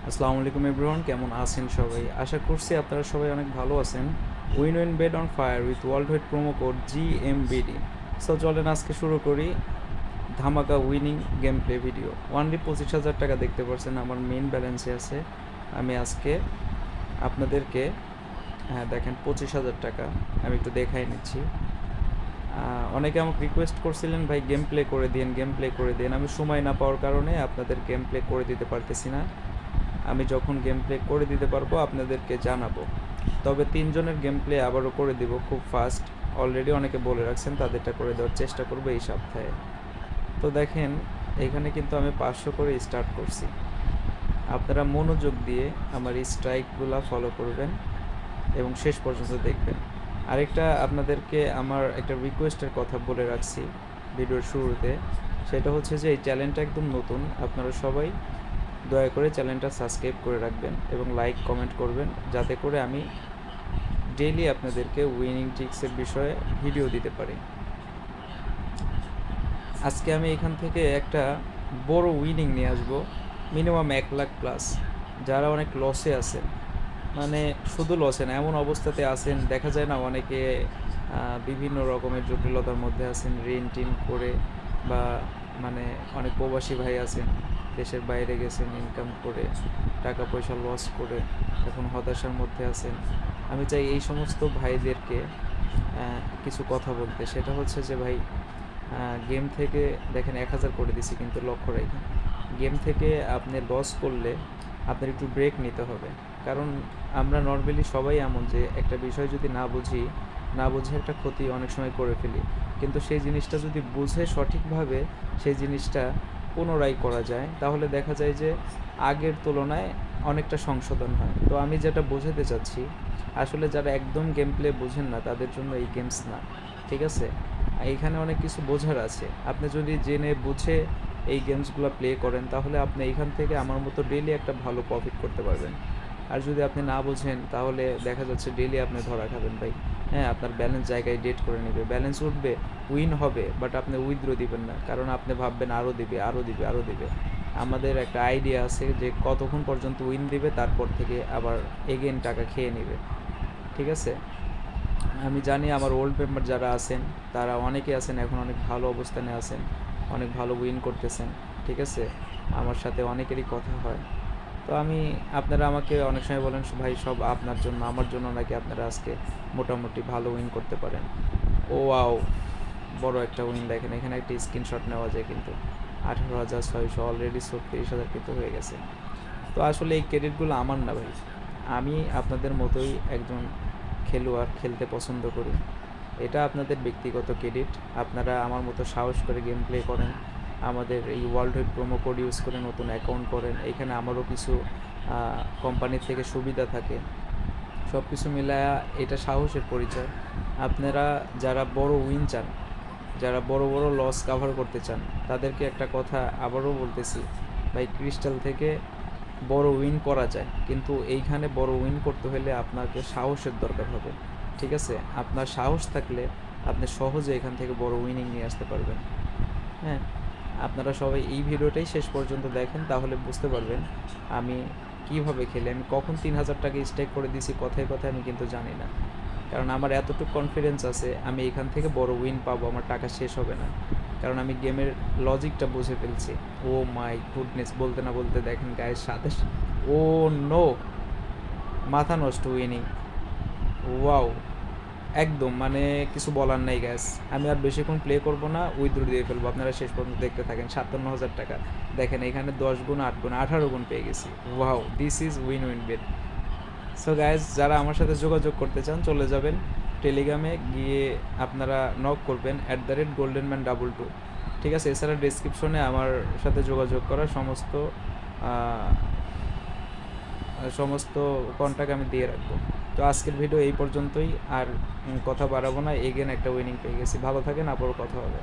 আসসালামু আলাইকুম এভরিওয়ান, কেমন আছেন সবাই? আশা করছি আপনারা সবাই অনেক ভালো আছেন। Win win bed on fire with world wide promo code GMBD। So চলেন আজকে শুরু করি ধামাকা winning game play video. Only 25,000 টাকা দেখতে পাচ্ছেন আমার মেইন ব্যালেন্সে আছে। আমি আজকে আপনাদেরকে দেখেন 25,000 টাকা আমি একটু দেখাই নিচ্ছি। অনেকে আমাকে রিকোয়েস্ট করছিলেন, ভাই গেম প্লে করে দিন, গেম প্লে করে দিন। আমি সময় না পাওয়ার কারণে আপনাদের গেম প্লে করে দিতে পারতেছি না। আমি যখন গেম প্লে করে দিতে পারবো আপনাদেরকে জানাবো। তবে 3 জনের গেম প্লে আবারও করে দিব খুব ফাস্ট। অলরেডি অনেকে বলে রাখছেন, তাদেরটা করে দেওয়ার চেষ্টা করবো এই সপ্তাহে। তো দেখেন, এখানে কিন্তু আমি 500 করে স্টার্ট করছি। আপনারা মনোযোগ দিয়ে আমার এই স্ট্রাইকগুলো ফলো করবেন এবং শেষ পর্যন্ত দেখবেন। আরেকটা আপনাদেরকে আমার একটা রিকোয়েস্টের কথা বলে রাখছি ভিডিওর শুরুতে, সেটা হচ্ছে যে এই চ্যানেলটা একদম নতুন। আপনারা সবাই দয়া করে চ্যানেলটা সাবস্ক্রাইব করে রাখবেন এবং লাইক কমেন্ট করবেন, যাতে করে আমি ডেইলি আপনাদেরকে উইনিং ট্রিক্সের বিষয়ে ভিডিও দিতে পারি। আজকে আমি এখান থেকে একটা বড় উইনিং নিয়ে আসবো, মিনিমাম 1 লাখ প্লাস। যারা অনেক লসে আছেন, মানে শুধু লসে না, এমন অবস্থাতে আছেন, দেখা যায় না অনেকে বিভিন্ন রকমের জটিলতার মধ্যে আছেন, ঋণ টিন করে, বা মানে অনেক প্রবাসী ভাই আছেন, দেশের বাইরে গেছেন ইনকাম করে, টাকা পয়সা লস করে এখন হতাশার মধ্যে আছেন। আমি চাই এই সমস্ত ভাইদেরকে কিছু কথা বলতে। সেটা হচ্ছে যে ভাই, গেম থেকে দেখেন 1,000 করে দিছি, কিন্তু লক্ষ্য রাখেন, গেম থেকে আপনি লস করলে আপনার একটু ব্রেক নিতে হবে। কারণ আমরা নর্মালি সবাই এমন যে একটা বিষয় যদি না বুঝে একটা ক্ষতি অনেক সময় করে ফেলি। কিন্তু সেই জিনিসটা যদি বুঝে সঠিকভাবে সেই জিনিসটা পুনরায় করা যায়, তাহলে দেখা যায় যে আগের তুলনায় অনেকটা সংশোধন হয়। তো আমি যেটা বোঝাতে চাচ্ছি, আসলে যারা একদম গেম প্লে বোঝেন না তাদের জন্য এই গেমস না, ঠিক আছে? এইখানে অনেক কিছু বোঝার আছে। আপনি যদি জেনে বুঝে এই গেমসগুলো প্লে করেন, তাহলে আপনি এইখান থেকে আমার মতো ডেইলি একটা ভালো প্রফিট করতে পারবেন। আর যদি আপনি না বোঝেন, তাহলে দেখা যাচ্ছে ডেইলি আপনি ধরা খাবেন ভাই। হ্যাঁ, আপনার ব্যালেন্স জায়গায় ডেট করে নেবে, ব্যালেন্স উঠবে, উইন হবে, বাট আপনি উইথড্র দিবেন না, কারণ আপনি ভাববেন আরও দিবে, আরও দিবে, আরও দিবে। আমাদের একটা আইডিয়া আছে যে কতক্ষণ পর্যন্ত উইন দিবে, তারপর থেকে আবার এগেন টাকা খেয়ে নেবে, ঠিক আছে? আমি জানি আমার ওল্ড মেম্বার যারা আছেন, তারা অনেকে আছেন এখন অনেক ভালো অবস্থানে আছেন, অনেক ভালো উইন করতেছেন, ঠিক আছে? আমার সাথে অনেকেরই কথা হয়। তো আপনারা আমাকে অনেক সময় বলেন, ভাই সব আপনার জন্য, আমার জন্য নাকি আপনারা আজকে মোটামুটি ভালো উইন করতে পারেন। ও ওয়াও, বড় একটা উইন দেখেন, এখানে একটা স্ক্রিনশট নেওয়া যায় কিন্তু। 18,600, অলরেডি 36,000 কিন্তু হয়ে গেছে। তো আসলে এই ক্রেডিটগুলো আমার না ভাই, আমি আপনাদের মতোই একজন খেলোয়াড়, খেলতে পছন্দ করি। এটা আপনাদের ব্যক্তিগত ক্রেডিট। আপনারা আমার মতো সাহস করে গেম প্লে করেন, আমাদের এই world wide promo code use করে নতুন অ্যাকাউন্ট করেন। এখানে আমারও কিছু কোম্পানির থেকে সুবিধা থাকে। সব কিছু মিলায়া এটা সাহসের পরিচয়। আপনারা যারা বড় উইন চান, যারা বড় বড় লস কাভার করতে চান, তাদেরকে একটা কথা আবারও বলতেছি, ভাই ক্রিস্টাল থেকে বড় উইন করা যায়, কিন্তু এইখানে বড় উইন করতে হলে আপনাকে সাহসের দরকার হবে, ঠিক আছে? আপনার সাহস থাকলে আপনি সহজে এখান থেকে বড় উইনিং নিয়ে আসতে পারবেন। হ্যাঁ, আপনারা সবাই এই ভিডিওটাই শেষ পর্যন্ত দেখেন, তাহলে বুঝতে পারবেন আমি কিভাবে খেলি। আমি কখন 3,000 টাকা স্ট্রাইক করে দিছি কথায় কথায় আমি কিন্তু জানি না, কারণ আমার এতটুকু কনফিডেন্স আছে আমি এখান থেকে বড় উইন পাবো, আমার টাকা শেষ হবে না, কারণ আমি গেমের লজিকটা বুঝে ফেলছি। ও মাই গুডনেস, বলতে না বলতে দেখেন গায়ের সাথে, ও নো, মাথা নষ্ট উইনিং, ওয়াও, একদম মানে কিছু বলার নাই গ্যাস। আমি আর বেশিক্ষণ প্লে করব না, উইথড্র দিয়ে ফেলবো। আপনারা শেষ পর্যন্ত দেখতে থাকেন। 57,000 টাকা দেখেন, এখানে 10 গুণ, 8 গুণ, 18 গুণ পেয়ে গেছি। Wow, this is win win bet. So guys, যারা আমার সাথে যোগাযোগ করতে চান চলে যাবেন টেলিগ্রামে গিয়ে, আপনারা নক করবেন @goldenman22, ঠিক আছে? এছাড়া ডিসক্রিপশনে আমার সাথে যোগাযোগ করার সমস্ত কন্ট্যাক্ট আমি দিয়ে রাখবো। তো আজকের ভিডিও এই পর্যন্তই, আর কথা বাড়াবো না। এগেন একটা উইনিং পেয়ে গেছি। ভালো থাকেন, আবারও কথা হবে।